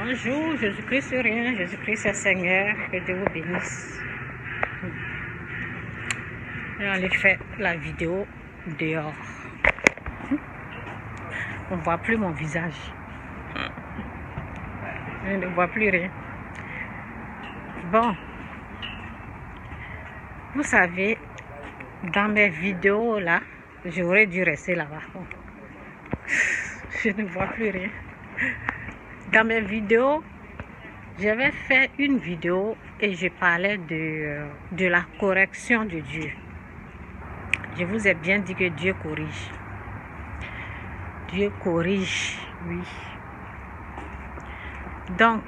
Bonjour, Jésus-Christ c'est rien, Jésus-Christ est Seigneur, que Dieu vous bénisse. J'allais faire la vidéo dehors. On ne voit plus mon visage. Je ne vois plus rien. Bon, vous savez, dans mes vidéos là, j'aurais dû rester là-bas. Je ne vois plus rien. Dans mes vidéos, j'avais fait une vidéo et je parlais de la correction de Dieu. Je vous ai bien dit que Dieu corrige. Dieu corrige, oui. Donc,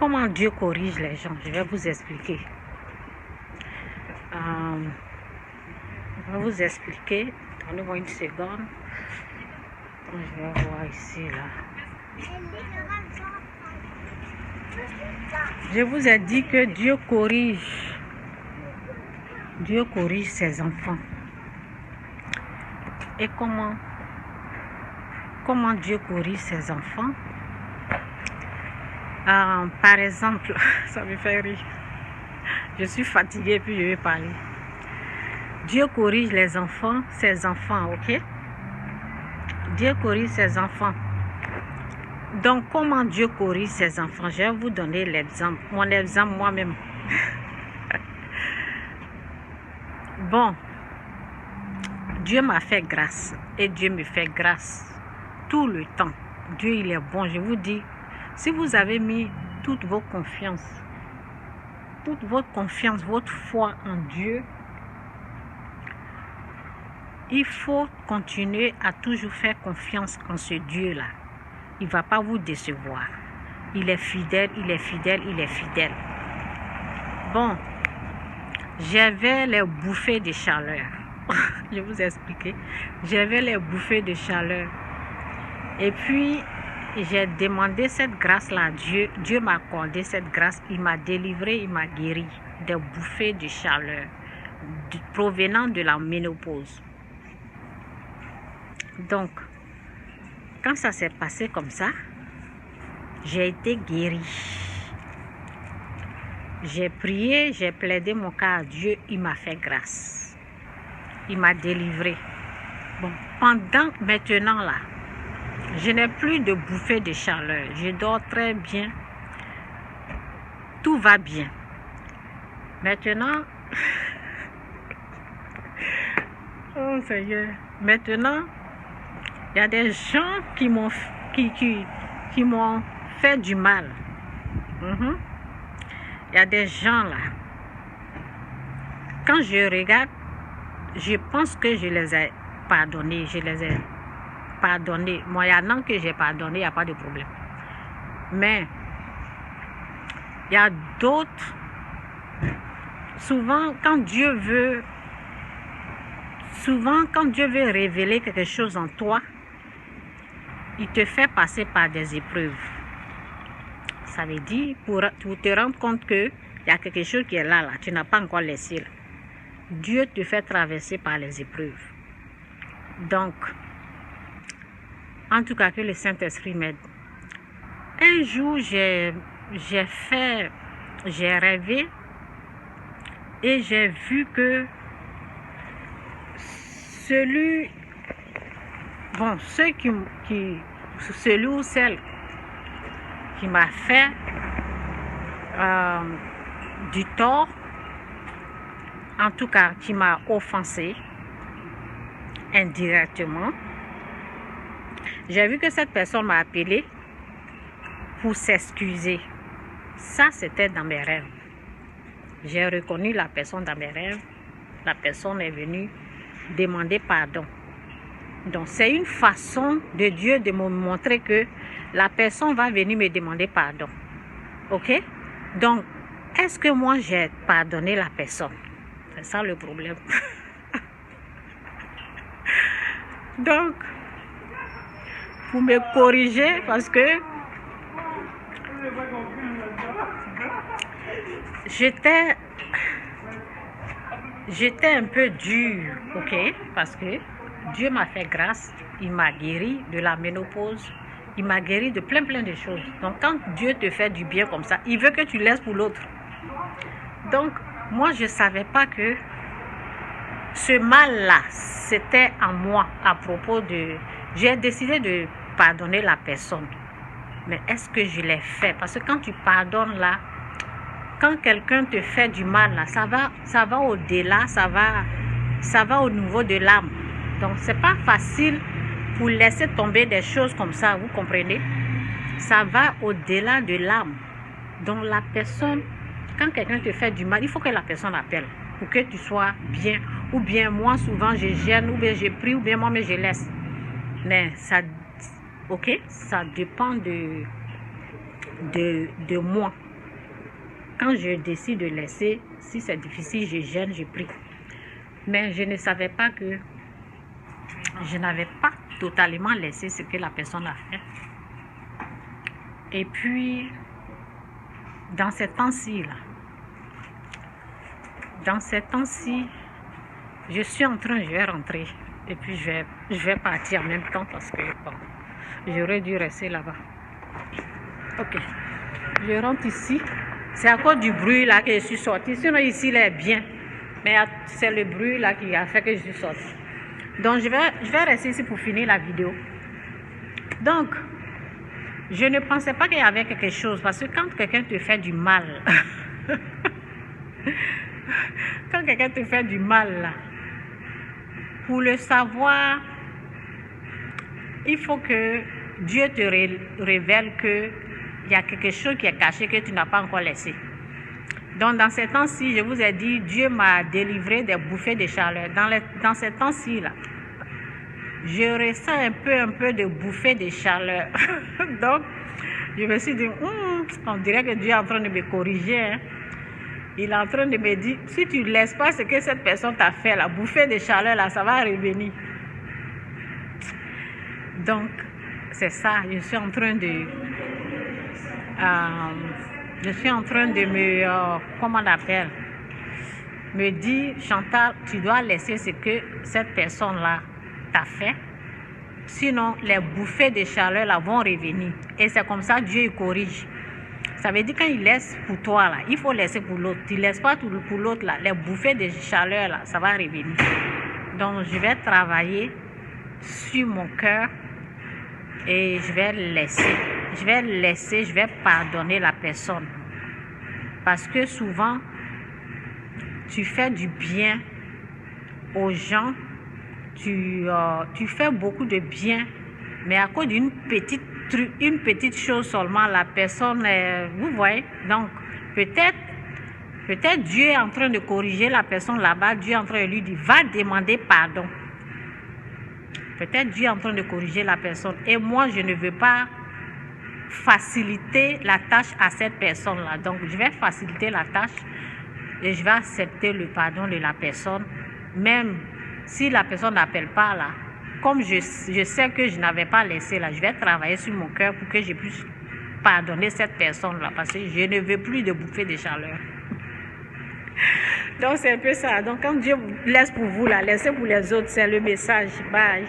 comment Dieu corrige les gens? Je vais vous expliquer. Je vais vous expliquer. Donnez-moi une seconde. Je vais voir ici, là. Je vous ai dit que Dieu corrige. Dieu corrige ses enfants. Et comment Dieu corrige ses enfants? Par exemple, ça me fait rire. Je suis fatiguée puis je vais parler. Dieu corrige les enfants, ses enfants, ok? Dieu corrige ses enfants. Donc, comment Dieu corrige ses enfants? Je vais vous donner l'exemple. Mon exemple moi-même. Bon, Dieu m'a fait grâce et Dieu me fait grâce tout le temps. Dieu, il est bon. Je vous dis, si vous avez mis toute votre confiance, votre foi en Dieu, il faut continuer à toujours faire confiance en ce Dieu-là. Il ne va pas vous décevoir. Il est fidèle, il est fidèle, il est fidèle. Bon, j'avais les bouffées de chaleur. Je vous ai expliqué. J'avais les bouffées de chaleur. Et puis, j'ai demandé cette grâce-là à Dieu. Dieu m'a accordé cette grâce. Il m'a délivré, il m'a guéri des bouffées de chaleur provenant de la ménopause. Donc, quand ça s'est passé comme ça, j'ai été guérie. J'ai prié, j'ai plaidé mon cas à Dieu, il m'a fait grâce. Il m'a délivré. Bon, maintenant là, je n'ai plus de bouffées de chaleur. Je dors très bien. Tout va bien. Maintenant, oh Seigneur, maintenant, il y a des gens qui m'ont fait du mal. Il y a des gens là. Quand je regarde, je pense que je les ai pardonnés. Je les ai pardonnés. Moi, il y en a que j'ai pardonné, il n'y a pas de problème. Mais il y a d'autres. Souvent, quand Dieu veut révéler quelque chose en toi, il te fait passer par des épreuves. Ça veut dire, pour te rendre compte qu'il y a quelque chose qui est là, tu n'as pas encore laissé. Là. Dieu te fait traverser par les épreuves. Donc, en tout cas, que le Saint-Esprit m'aide. Un jour, j'ai rêvé et j'ai vu que celui ou celle qui m'a fait du tort, en tout cas qui m'a offensé indirectement, j'ai vu que cette personne m'a appelé pour s'excuser. Ça, c'était dans mes rêves. J'ai reconnu la personne dans mes rêves. La personne est venue demander pardon. Donc, c'est une façon de Dieu de me montrer que la personne va venir me demander pardon. Ok? Donc, est-ce que moi, j'ai pardonné la personne? C'est ça le problème. Donc, vous me corrigez parce que j'étais un peu dure, ok? Parce que Dieu m'a fait grâce, il m'a guéri de la ménopause, Il m'a guéri de plein de choses. Donc, quand Dieu te fait du bien comme ça, il veut que tu laisses pour l'autre. Donc, moi, je ne savais pas que ce mal-là, c'était en moi à propos de... J'ai décidé de pardonner la personne. Mais est-ce que je l'ai fait? Parce que quand tu pardonnes là, quand quelqu'un te fait du mal là, ça va au-delà, ça va au niveau de l'âme. Donc, c'est pas facile pour laisser tomber des choses comme ça, vous comprenez? Ça va au-delà de l'âme. Donc, la personne, quand quelqu'un te fait du mal, il faut que la personne appelle pour que tu sois bien. Ou bien, moi, souvent, je gêne, ou bien je prie, ou bien moi, mais je laisse. Mais ça, ok, ça dépend de moi. Quand je décide de laisser, si c'est difficile, je gêne, je prie. Mais je ne savais pas que je n'avais pas totalement laissé ce que la personne a fait. Et puis, dans ces temps-ci, je suis en train, je vais rentrer. Et puis, je vais partir en même temps parce que, bon, j'aurais dû rester là-bas. Ok, je rentre ici. C'est à cause du bruit là que je suis sortie. Sinon, ici, il est bien. Mais c'est le bruit là qui a fait que je suis sortie. Donc, je vais rester ici pour finir la vidéo. Donc, je ne pensais pas qu'il y avait quelque chose. Parce que quand quelqu'un te fait du mal, quand quelqu'un te fait du mal, là, pour le savoir, il faut que Dieu te révèle qu'il y a quelque chose qui est caché que tu n'as pas encore laissé. Donc, dans ces temps-ci, je vous ai dit, Dieu m'a délivré des bouffées de chaleur. Dans ces temps-ci, là, je ressens un peu de bouffées de chaleur. Donc, je me suis dit, on dirait que Dieu est en train de me corriger. Hein. Il est en train de me dire, si tu ne laisses pas ce que cette personne t'a fait, la bouffée de chaleur, là, ça va revenir. Donc, c'est ça, je suis en train de comment on appelle, me dire, Chantal, tu dois laisser ce que cette personne-là t'a fait. Sinon, les bouffées de chaleur là vont revenir. Et c'est comme ça que Dieu il corrige. Ça veut dire quand il laisse pour toi, là, il faut laisser pour l'autre. Tu ne laisses pas pour l'autre, là, les bouffées de chaleur, là, ça va revenir. Donc, je vais travailler sur mon cœur et je vais laisser. Je vais pardonner la personne. Parce que souvent, tu fais du bien aux gens, tu fais beaucoup de bien, mais à cause d'une petite chose seulement, la personne, vous voyez, donc peut-être Dieu est en train de corriger la personne là-bas, Dieu est en train de lui dire, va demander pardon. Peut-être Dieu est en train de corriger la personne. Et moi, je ne veux pas faciliter la tâche à cette personne-là. Donc, je vais faciliter la tâche et je vais accepter le pardon de la personne. Même si la personne n'appelle pas là, comme je sais que je n'avais pas laissé là, je vais travailler sur mon cœur pour que je puisse pardonner cette personne-là. Parce que je ne veux plus de bouffées de chaleur. Donc, c'est un peu ça. Donc, quand Dieu laisse pour vous là, laissez pour les autres, c'est le message. Bye.